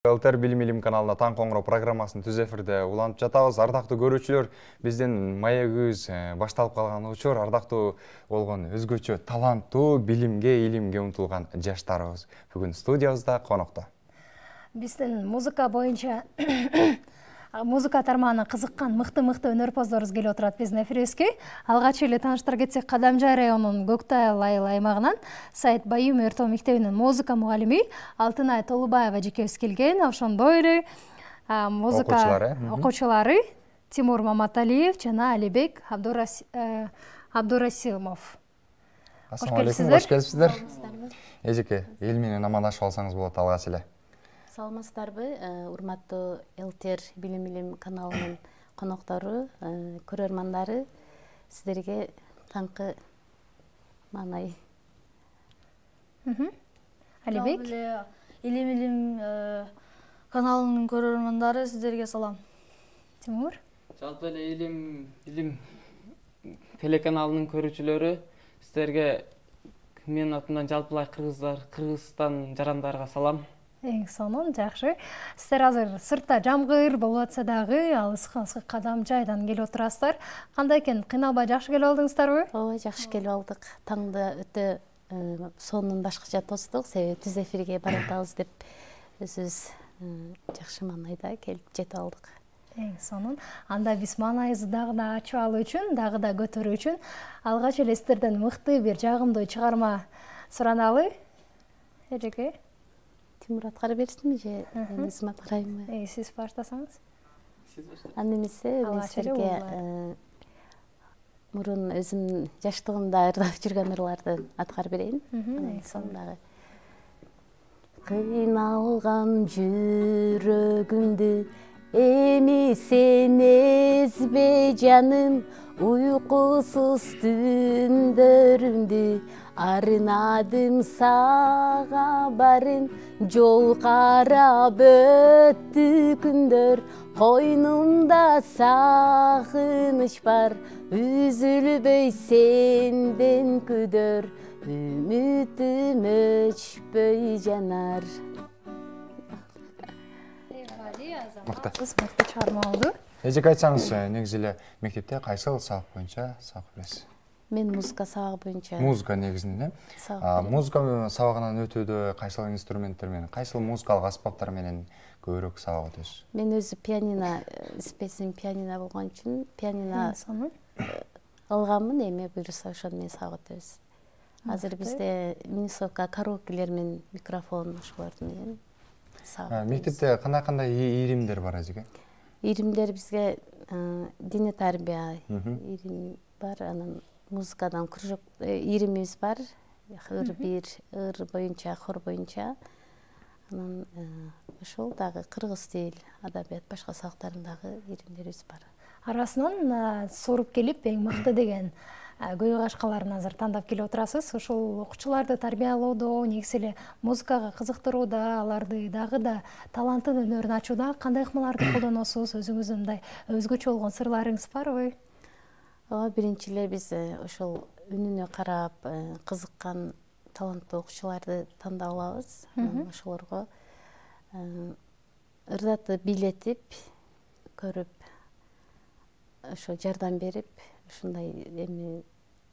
ЛТР Билим Илим каналына таң қоңырау программасын түз эфирде уланып жатабыз. Ардактуу көрүүчүлөр, биздин маегибиз башталып калган учур, ардактуу болгон өзгөчө таланттуу, билимге, илимге умтулган жаштарыбыз бүгүн студиябызда конокто. Биздин музыка боюнча музыка тармагына кызыккан мыкты өнөрпоздорубуз келип отурат биздин эфирибизге. Алгач эле тааныштыра кетсек, Кадамжай районунун Көктайыл айыл аймагынан Сайыт Байым Өртөө мектебинин музыка мугалими Алтынай Толубаева жекебиз келген. Ошондой эле музыка окуучулары Тимур Маматалиев жана Алибек Абдурасимов. Кош келипсиздер. Эжеке, эл менен амандашып алсаңыз болот алгач эле. Саламатсыздарбы, урматтуу ЛТР Билим Илим каналынын коноктору, көрөрмандары, сиздерге таңкы маанай. Алибек, Илим Илим каналынын көрөрмандары, сиздерге салам. Тимур. Жалпы эле Илим телеканалынын көрүүчүлөрү, сиздерге менин атымдан жалпылай Кыргызстан жарандарга салам. Эң сонун, жакшы. Сиздер азыр сыртта жамгыр болуп атса дагы, алыскы Кадамжайдан келип отурасыздар. Кандай экен, кыйналбай жакшы келип алдыңыздарбы? Ооба, жакшы келип алдык. Таңда өтө сонун башкача тостук, себеби түз эфирге баратабыз деп өзүбүз жакшы маанайда келип жетип алдык. Эң сонун. Анда биз маанайыбызды дагы да ачып алуу үчүн, дагы да көтөрүү үчүн алгач эле сиздерден мыкты бир жагымдуу чыгарма сураналы. Эжеке. Тимур аткара берсинби же мен өзүм аткарайынбы? Сиз баштасаңыз. Анда эмесе мен силерге мурун өзүм жаштыгымда ырдап жүргөн ырларды аткарып берейин. Дагы. Кыйналган жүрөгүмдү эми сен эзбе жаным, уйкусуз түндөрүмдү арынадым сага барын, жол карап өттү күндөр, койнумда сагыныч бар, үзүлбөй сенден күдөр, үмүтүм өчпөй жанар. Мыкты чыгарма болду. Эжеке айтсаңыз, негизи эле мектепте кайсыл сабак боюнча сабак бересиз? Мен музыка сабагы боюнча. Музыка негизинде. Музыка сабагынан өтүүдө кайсыл инструменттер менен, кайсыл музыкалык аспаптар менен көбүрөөк сабак өтөсүз? Мен өзү пианино, спесим пианино болгон үчүн пианино алганмын, эми буюрса ошону менен сабак өтөбүз. Азыр бизде минусовка, караокелер менен микрофон ошолорду менен сабак. Мектепте кандай иримдер бар эжеке? Иримдер бизге диний тарбия ирим бар, анан музыкадан кружок иримибиз бар. Ыр боюнча, хор боюнча. Анан ошол дагы кыргыз тил, адабият, башка сабактардын дагы иримдерибиз бар. Арасынан соруп келип эң мыкты деген көй кашкаларын азыр тандап келип отурасыз. Ошол окуучуларды тарбиялоодо, негизи эле музыкага кызыктырууда, аларды дагы да таланттын өнөрүн ачууда кандай ыкмаларды колдоносуз? Өзүңүздүн мындай өзгөчө болгон сырларыңыз барбы? Ооба, биринчи эле биз ошол үнүнө карап, кызыккан таланттуу окуучуларды тандап алабыз. Ошолорго ырдатып, бийлетип, көрүп, ошо жардам берип, ушундай эми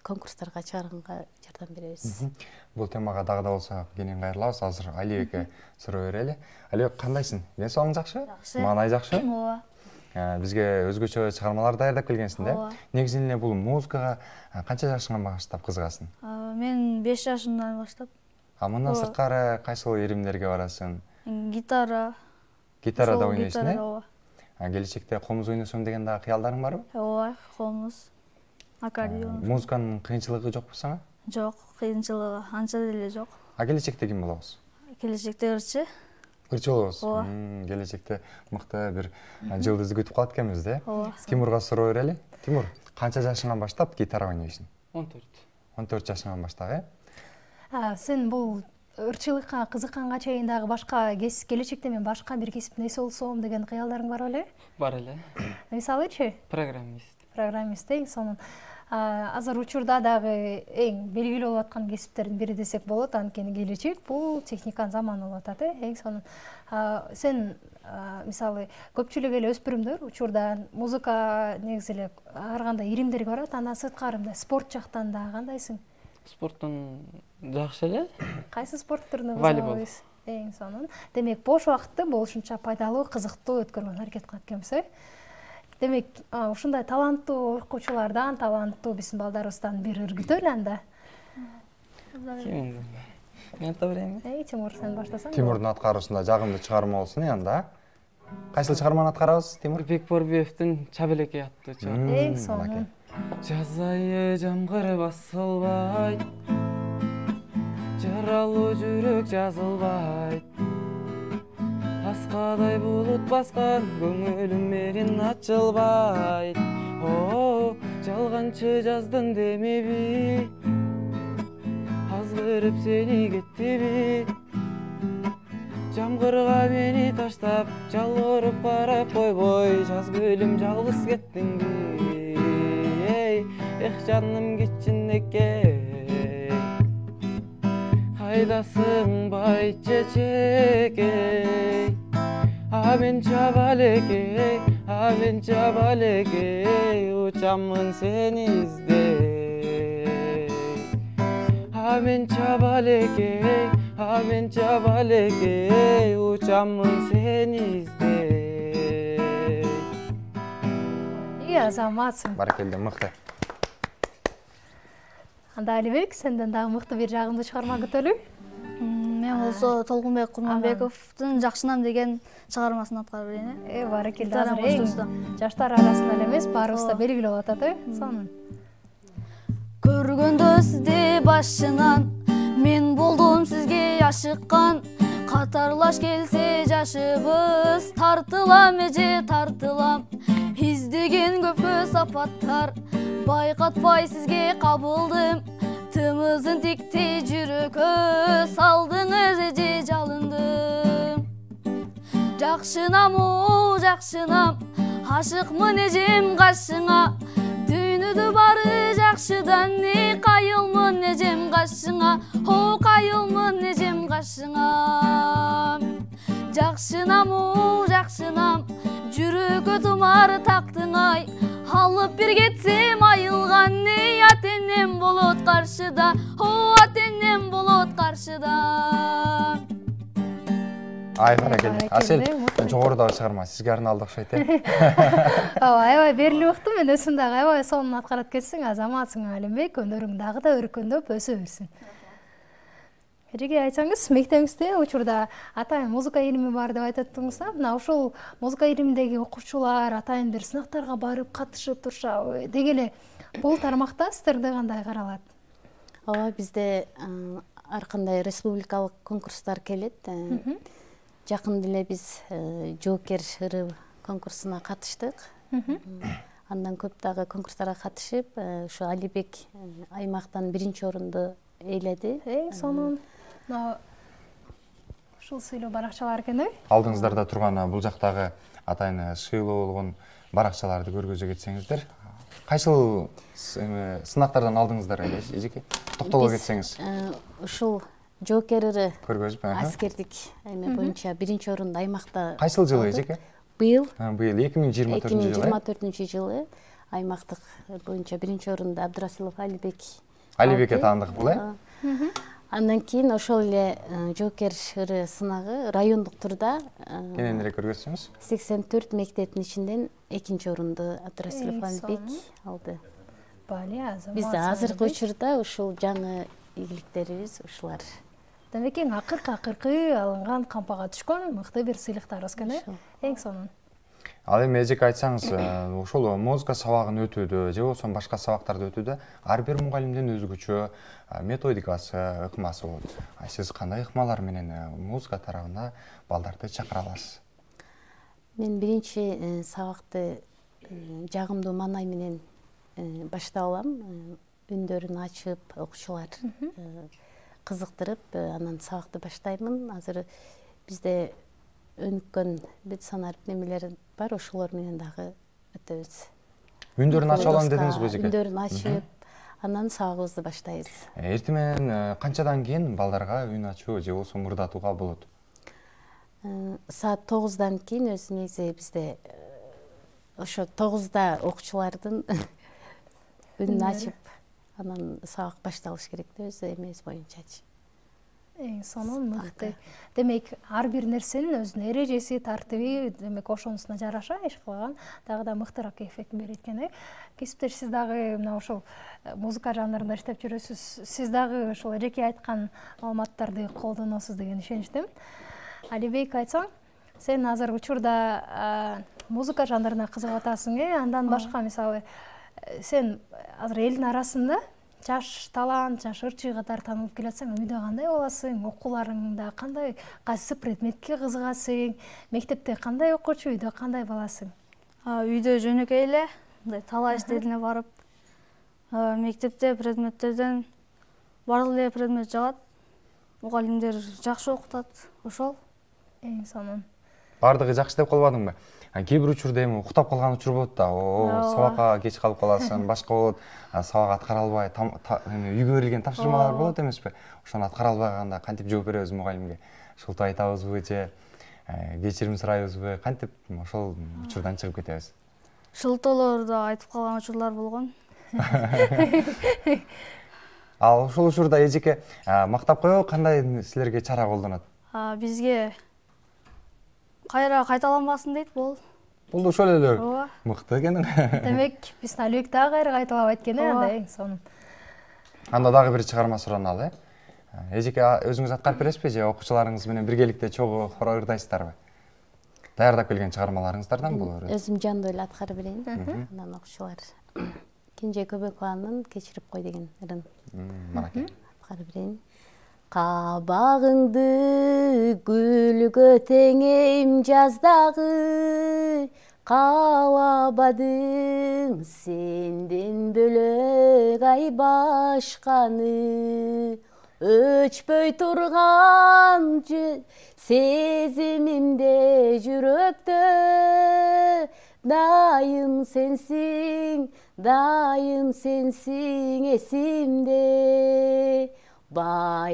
конкурстарга чыгарганга жардам беребиз. Бул темага дагы да болсо кенен кайрылабыз. Азыр Алибекке суроо берели. Алибек, кандайсың? Ден соолугуң жакшы? Маанай жакшы? Ооба. Бизге өзгөчө чыгармалар даярдап келгенсиң да? Негизинен эле бул музыкага канча жашыңан баштап кызыгасың? Мен 5 жашымдан баштап. Мындан сырткары кайсыл иримдерге барасың? Гитара. Гитарада ойнойсуң, э? Келечекте комуз ойносом деген дагы кыялдарың барбы? Ооба, комуз, аккордеон. Музыканын кыйынчылыгы жокпу сага? Жок, кыйынчылыгы анча деле жок. Келечекте ким болобуз? Келечекте ырчы. Ырчы болобуз. Ооба. Келечекте мыкты бир жылдызды күтүп калат экенбиз да? Ооба. Тимурга суроо берели. Тимур, канча жашыңан баштап гитара ойнойсуң? 14. 14 жашыңан баштап, э? Сен бул ырчылыкка кызыкканга чейин дагы башка келечекте мен башка бир кесиптин ээси болсом деген кыялдарың бар беле? Бар эле. Мисалычы? Программист. Программист, эң сонун. азыр учурда дагы эң белгилүү болуп аткан кесиптердин бири десек болот, анткени келечек бул техниканын заманы болуп атат. Эң сонун сен мисалы көпчүлүк эле өспүрүмдөр учурда музыка негизи эле ар кандай иримдерге барат. Андан сырткары мындай спорт жактан да кандайсың? Спорттон жакшы эле. Кайсы спорт түрүнө Волейбол. Эң сонун. Демек бош убакытты болушунча пайдалуу, кызыктуу өткөргөнгө аракет кылат экенбиз. Демек ушундай таланттуу окуучулардан, таланттуу биздин балдарыбыздан бир үргүтөлү анда. Мен айта берейинби? Тимур, сен баштасаң. Тимурдун аткаруусунда жагымдуу чыгарма болсун анда. Кайсыл чыгарманы аткарабыз, Тимур? Бекборбиевдин Чабелекей аттуу чыгарма. Эң сонун. Жаз айы жамгыр басылбайт, жаралуу жүрөк жазылбайт, аскадай булут баскан көңүлүм менин ачылбайт. Жалганчы жаздын демиби, азгырып сени кеттиби, жамгырга мени таштап жалбырып карап койбой, жаз гүлүм жалгыз кеттиңби, эх жаным кичинекей, кайдасың бай чечекей, мен чабалекей, мен чабалекей, учаммын сени издей. Мен чабалекей, мен чабалекей, учаммын сени издей. Азаматсың. Баракелде, мыкты. Анда Алибек, сенден дагы мыкты бир жагымдуу чыгарма күтөлү. Мен болсо Толкунбек Курманбековдун Жакшынам деген чыгармасын аткарып берейин. Баракелде, азыр эң жаштар арасында эле эмес, баарыбызда белгилүү болуп атат, сонун. Көргөндө сизди башынан мен болдум сизге ашыккан, катарлаш келсе жашыбыз тартылам эже тартылам, издеген көпкө сапаттар байкатпай сизге кабылдым, тымызын тиктей жүрөккө салдыңыз эже жалындым. Жакшынам о жакшынам, ашыкмын эжем кашыңа, дүйнөдө бары жакшыдан не кайылмын эжем кашыңа, о кайылмын эжем кашыңа. Жакшынам о жакшынам, жүрөккө тумар тактың ай, алып бир кетсем айылган не атенем болот каршыда, о атенем болот каршыда. Ай, баракелде. Асел, жогорудагы чыгарма сизге арналды окшойт. Аябай берилип ыктым, мен өзүм дагы аябай сонун аткарат кетсиң, азаматсың Алимбек, өнөрүң дагы да өркөндөп өсө берсин. Эжеге айтсаңыз, мектебиңизде учурда атайын музыка илими бар деп айтаттыңыз да, мына ушул музыка илиминдеги окуучулар атайын бир сынактарга барып катышып турушабы деги эле бул тармакта сиздерде кандай каралат? Ооба, бизде ар кандай республикалык конкурстар келет. Жакын эле биз жоокер ыры конкурсуна катыштык. Андан көп дагы конкурстарга катышып, ушу Алибек аймактан 1-орунду ээледи. Эң сонун. Ушул сыйлоо баракчалар экен, Алдыңыздарда турган бул жактагы атайын сыйлоо болгон баракчаларды көргөзө кетсеңиздер. Кайсыл сынактардан алдыңыздар эжеке? Токтоло кетсеңиз. Ушул жоокер ыры көргөзүп, аскердик эме боюнча 1-орунду аймакта. Кайсыл жылы эжеке? Быйыл 2024-жылы аймактык боюнча 1-орунду Абдрасилов Алибекке таандык бул, Андан кийин ошол эле жоокер ыры сынагы райондук турда кененирээк көргөзсөңүз. 84 мектептин ичинден 2-орунду Абдрасилов Алибек алды. Бизде азыркы учурда ушул жаңы ийгиликтерибиз ушулар. Демек эң акыркы алынган кампага түшкөн мыкты бир сыйлыктарыбыз экен, эң сонун. Ал эми эжеке айтсаңыз, ошол музыка сабагын өтүүдө же болбосо башка сабактарды өтүүдө ар бир мугалимдин өзгөчө методикасы, ыкмасы болот. Сиз кандай ыкмалар менен музыка тарабына балдарды чакыра аласыз? Мен биринчи сабакты жагымдуу маанай менен баштап алам. Үндөрүн ачып, окуучулар кызыктырып, анан сабакты баштаймын. Азыр бизде өнүккөн бит санар немелер бар, ошолор менен дагы өтөбүз. Үндөрүн ачып алам дедиңиз го эжеке. Үндөрүн ачып, анан сабагыбызды баштайбыз. Эртең менен канчадан кийин балдарга үн ачуу же болбосо мурдатууга болот? Саат 9-дан кийин өзү негизи бизде ошо 9-да окуучулардын үнүн ачып, анан сабак башталыш керек да өзү эмебиз боюнчачы. Эң сонун мыкты. Демек, ар бир нерсенин өзүнүн эрежеси, тартиби, демек ошонусуна жараша иш кылган, дагы да мыктыраак эффектин берет экен, Кесиптеш, сиз дагы мына ошол музыка жанрында иштеп жүрөсүз. Сиз дагы ошол эжеке айткан маалыматтарды колдоносуз деген ишеничтим. Алибек, айтсаң, сен азыр учурда музыка жанрына кызыгып атасың, андан башка мисалы сен азыр элдин арасында жаш талант, жаш ырчы катары таанылып келатсаң, үйдө кандай боласың? Окууларыңда кандай, кайсы предметке кызыгасың? Мектепте кандай окуучу, үйдө кандай боласың? Үйдө жөнөкөй эле, мындай талаа иштерине барып, мектепте предметтерден барлык эле предмет жагат. Мугалимдер жакшы окутат, ошол. Эң сонун. Бардыгы жакшы деп калбадыңбы? Кээ бир учурда эми уктап калган учур болот да. Сабакка кеч калып каласың, башка болот. Сабак аткара албай, үйгө берилген тапшырмалар болот эмеспи? Ошону аткара албай калганда кантип жооп беребиз мугалимге? Шылтоо айтабызбы же кечирим сурайбызбы? Кантип ошол учурдан чыгып кетебиз? Шылтоолорду айтып калган учурлар болгон. Ал ошол учурда эжеке мактап коебу, кандай силерге чара колдонот? Бизге кайра кайталанбасын дейт, бул. Бул ошол эле мыкты экен. Демек, биздин Алибек дагы кайра кайталабайт экен, андай эң сонун. Анда дагы бир чыгарма сураналы, Эжеке өзүңүз аткарып бересизби же окуучуларыңыз менен биргеликте чогуу хор ырдайсыздарбы? Даярдап келген чыгармаларыңыздардан бул? Өзүм жандуу эле аткарып берейин. Анан окуучулар Кенже Көбөкованын Кечирип кой деген ырын. Манакей. Аткарып берейин. Кабагыңды гүлгө теңейм жаздагы, каалабадым сенден бөлөк ай башканы. Өчпөй турган сезимимде жүрөктө, дайым сенсиң эсимде. Баягындай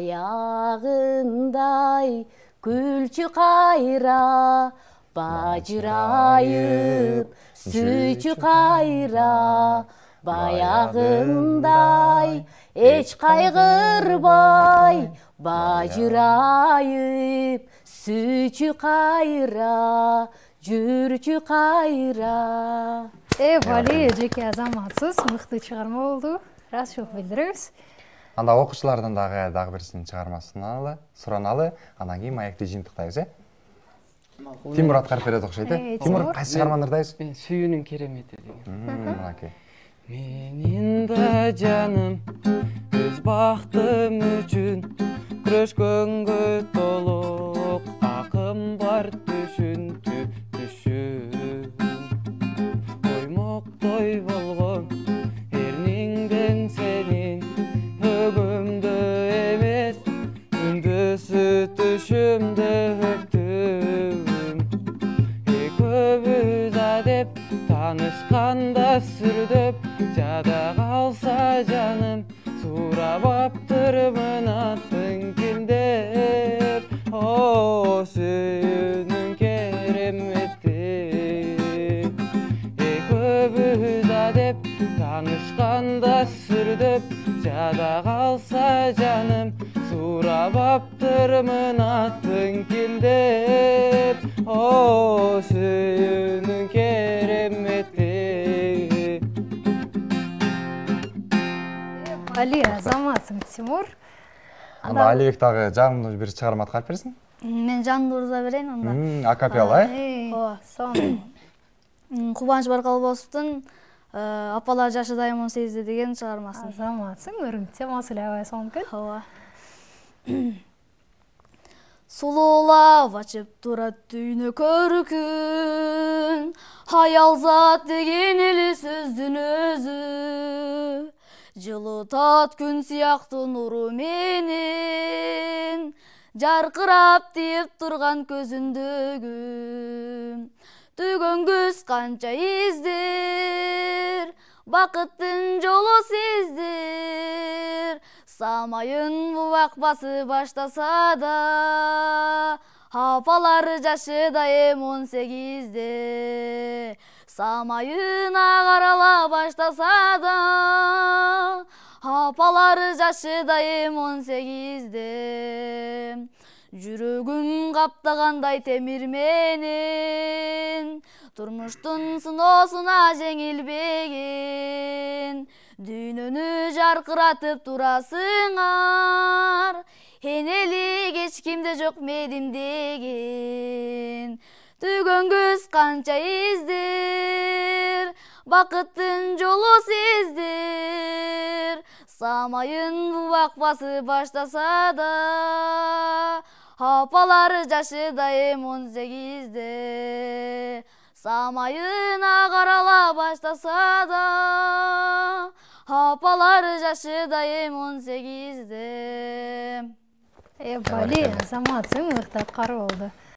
күлчү кайра, бажырайып сүйчү кайра. Баягындай эч кайгырбай, бажырайып сүйчү кайра, жүрчү кайра. Бали, эжеке азаматсыз, мыкты чыгарма болду. Ыраазычылык билдиребиз. Анда окуучулардан дагы бирсинин чыгармасын сураналы, андан кийин маекти жыйынтыктайбыз, Тимур аткарып берет окшойт, Тимур, кайсы чыгарманы ырдайбыз? Мен сүйүүнүн керемети деген. Манакей. Менин да жаным өз бактым үчүн күрөшкөнгө толук акым бар түшүнчү оймоктой болгон эрниңден сенин өгүмдө эмес күндүзү түшүмдө өптүм. Экөөбүз адеп таанышканда сүрдөп, жада калса жаным сурап аптырмын атын ким деп. О, сүйүүнүн керемети. Экөөбүз адеп таанышканда сүрдөп, жада калса жаным сурап аптырмын атын ким деп. О, сүйүүнүн керемети. Али, азаматсың, Тимур. Анда Алибек дагы жагымдуу бир чыгарма аткарып берсин. Мен жандуу ырда берейин анда. Акапелла, Ооба, сонун. Кубаныч Баркалбосовдун Апалар жашыдай 18 деген чыгармасын. Азаматсың, өрүм темасы эле аябай сонун экен. Ооба. Сулуулап ачып турат дүйнө көркүн, аялзат деген эле сөздүн өзү. Жылытат күн сыяктуу нуру менен, жаркырап тиеп турган көзүндөгү. Түйгөн күз канча издер, бақыттың жолу сиздир. Самайын бубак басып баштаса да, апалар жашыда эм 18-де. Самайына карала баштаса да, апалар жашыда эм 18-де. Жүрөгүм каптагандай темир менен, турмуштун сыноосуна жеңилбеген. Дүйнөнү жаркыратып турасыңар, энелик эч кимде жок медимдеген. Түйгөн көз канча издир, бакыттын жолу сиздир. Самайын бубак басып баштаса да, апалар жашыда эм 18-де. Самайына карала баштаса да, апалар жашыда эм 18-де. Бали, самаатсың, мыктап кары болду.